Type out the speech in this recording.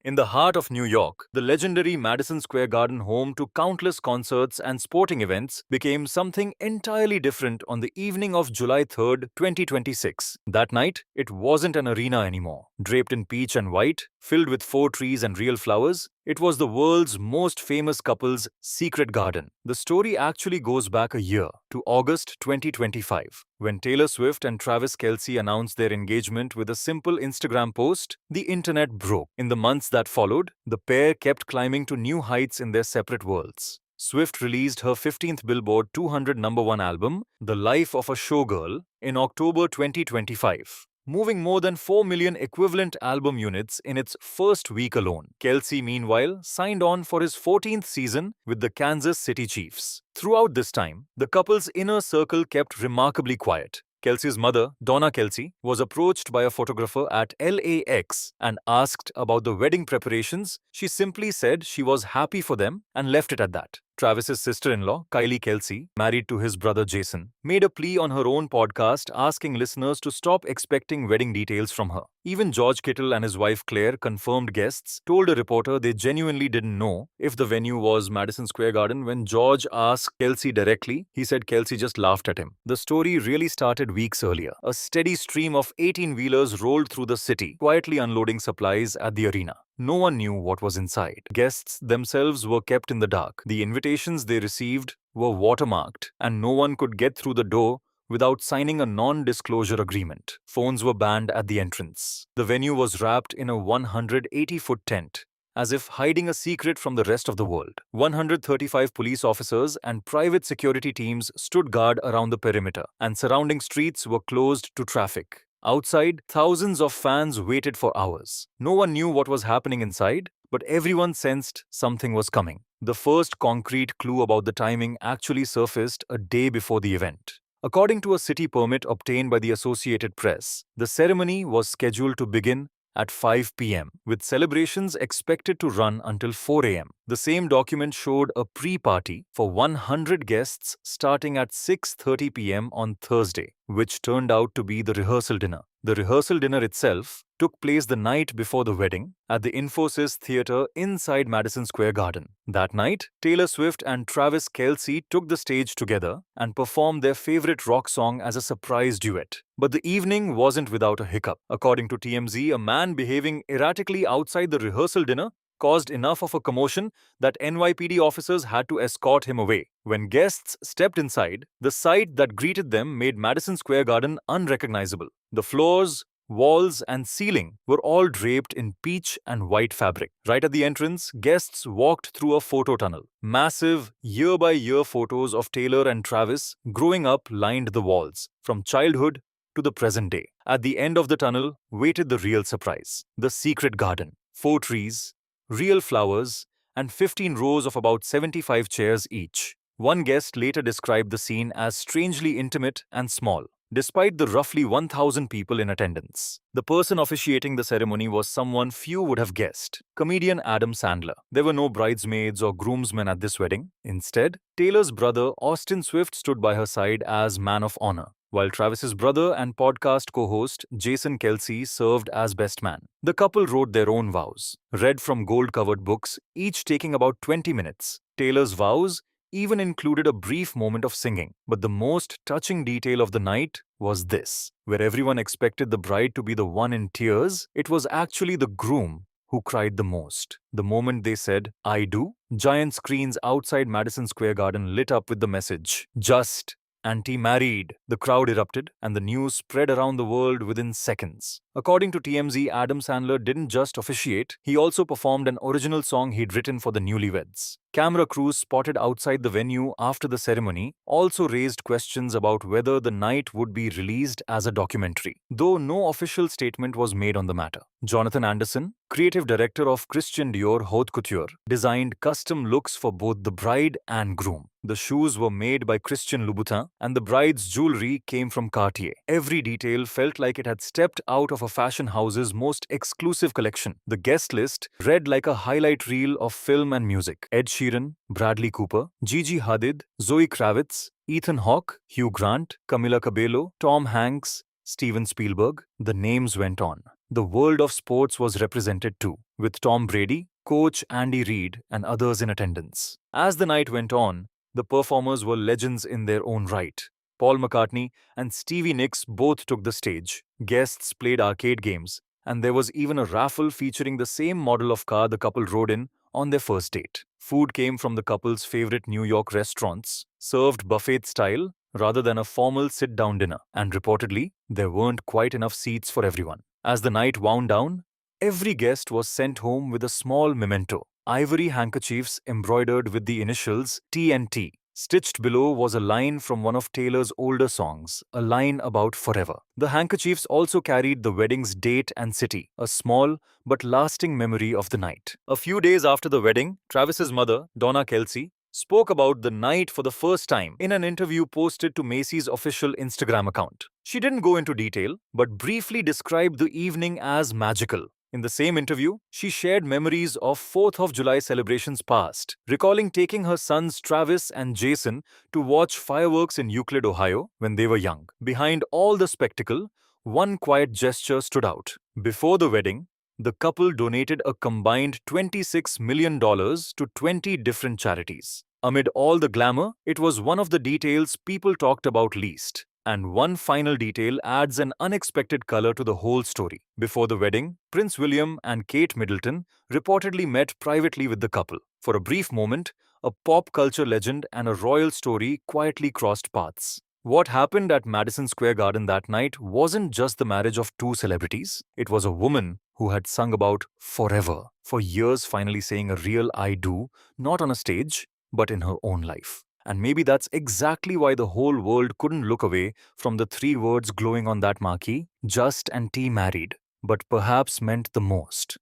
In the heart of New York, the legendary Madison Square Garden, home to countless concerts and sporting events, became something entirely different on the evening of July 3rd, 2026. That night, it wasn't an arena anymore. Draped in peach and white, filled with faux trees and real flowers, it was the world's most famous couple's secret garden. The story actually goes back a year, to August 2025. When Taylor Swift and Travis Kelce announced their engagement with a simple Instagram post, the internet broke. In the months that followed, the pair kept climbing to new heights in their separate worlds. Swift released her 15th Billboard 200 #1 album, The Life of a Showgirl, in October 2025, moving more than 4 million equivalent album units in its first week alone. Kelce, meanwhile, signed on for his 14th season with the Kansas City Chiefs. Throughout this time, the couple's inner circle kept remarkably quiet. Kelce's mother, Donna Kelce, was approached by a photographer at LAX and asked about the wedding preparations. She simply said she was happy for them and left it at that. Travis's sister-in-law, Kylie Kelce, married to his brother Jason, made a plea on her own podcast asking listeners to stop expecting wedding details from her. Even George Kittle and his wife Claire, confirmed guests, told a reporter they genuinely didn't know if the venue was Madison Square Garden. When George asked Kelce directly, he said Kelce just laughed at him. The story really started weeks earlier. A steady stream of 18-wheelers rolled through the city, quietly unloading supplies at the arena. No one knew what was inside. Guests themselves were kept in the dark. The invitations they received were watermarked, and no one could get through the door without signing a non-disclosure agreement. Phones were banned at the entrance. The venue was wrapped in a 180-foot tent, as if hiding a secret from the rest of the world. 135 police officers and private security teams stood guard around the perimeter, and surrounding streets were closed to traffic. Outside, thousands of fans waited for hours. No one knew what was happening inside, but everyone sensed something was coming. The first concrete clue about the timing actually surfaced a day before the event. According to a city permit obtained by the Associated Press, the ceremony was scheduled to begin at 5 p.m., with celebrations expected to run until 4 a.m. The same document showed a pre-party for 100 guests starting at 6:30 p.m. on Thursday, which turned out to be the rehearsal dinner. The rehearsal dinner itself took place the night before the wedding at the Infosys Theatre inside Madison Square Garden. That night, Taylor Swift and Travis Kelce took the stage together and performed their favorite rock song as a surprise duet. But the evening wasn't without a hiccup. According to TMZ, a man behaving erratically outside the rehearsal dinner caused enough of a commotion that NYPD officers had to escort him away. When guests stepped inside, the sight that greeted them made Madison Square Garden unrecognizable. The floors, walls, and ceiling were all draped in peach and white fabric. Right at the entrance, guests walked through a photo tunnel. Massive, year-by-year photos of Taylor and Travis growing up lined the walls, from childhood to the present day. At the end of the tunnel waited the real surprise: the secret garden. 4 trees, real flowers, and 15 rows of about 75 chairs each. One guest later described the scene as strangely intimate and small, despite the roughly 1,000 people in attendance. The person officiating the ceremony was someone few would have guessed: comedian Adam Sandler. There were no bridesmaids or groomsmen at this wedding. Instead, Taylor's brother Austin Swift stood by her side as man of honor, while Travis's brother and podcast co-host Jason Kelce served as best man. The couple wrote their own vows, read from gold-covered books, each taking about 20 minutes. Taylor's vows even included a brief moment of singing. But the most touching detail of the night was this: where everyone expected the bride to be the one in tears, it was actually the groom who cried the most. The moment they said, "I do," giant screens outside Madison Square Garden lit up with the message, "Just anti-married." The crowd erupted, and the news spread around the world within seconds. According to TMZ, Adam Sandler didn't just officiate, he also performed an original song he'd written for the newlyweds. Camera crews spotted outside the venue after the ceremony also raised questions about whether the night would be released as a documentary, though no official statement was made on the matter. Jonathan Anderson, creative director of Christian Dior Haute Couture, designed custom looks for both the bride and groom. The shoes were made by Christian Louboutin, and the bride's jewelry came from Cartier. Every detail felt like it had stepped out of a fashion house's most exclusive collection. The guest list read like a highlight reel of film and music: Ed Sheeran, Bradley Cooper, Gigi Hadid, Zoe Kravitz, Ethan Hawke, Hugh Grant, Camila Cabello, Tom Hanks, Steven Spielberg. The names went on. the world of sports was represented too, with Tom Brady, coach Andy Reid, and others in attendance. As the night went on, the performers were legends in their own right. Paul McCartney and Stevie Nicks both took the stage. Guests played arcade games, and there was even a raffle featuring the same model of car the couple rode in on their first date. Food came from the couple's favorite New York restaurants, served buffet style rather than a formal sit down dinner, and reportedly, there weren't quite enough seats for everyone. As the night wound down, every guest was sent home with a small memento, ivory handkerchiefs embroidered with the initials TNT. Stitched below was a line from one of Taylor's older songs, a line about forever. The handkerchiefs also carried the wedding's date and city, a small but lasting memory of the night. A few days after the wedding, Travis's mother, Donna Kelsey, spoke about the night for the first time in an interview posted to Macy's official Instagram account. She didn't go into detail, but briefly described the evening as magical. In the same interview, she shared memories of 4th of July celebrations past, recalling taking her sons Travis and Jason to watch fireworks in Euclid, Ohio when they were young. Behind all the spectacle, one quiet gesture stood out. Before the wedding, the couple donated a combined $26 million to 20 different charities. Amid all the glamour, it was one of the details people talked about least. And one final detail adds an unexpected color to the whole story. Before the wedding, Prince William and Kate Middleton reportedly met privately with the couple. For a brief moment, a pop culture legend and a royal story quietly crossed paths. What happened at Madison Square Garden that night wasn't just the marriage of two celebrities. It was a woman who had sung about forever for years, finally saying a real I do, not on a stage, but in her own life. And maybe that's exactly why the whole world couldn't look away from the three words glowing on that marquee, just and T married, but perhaps meant the most.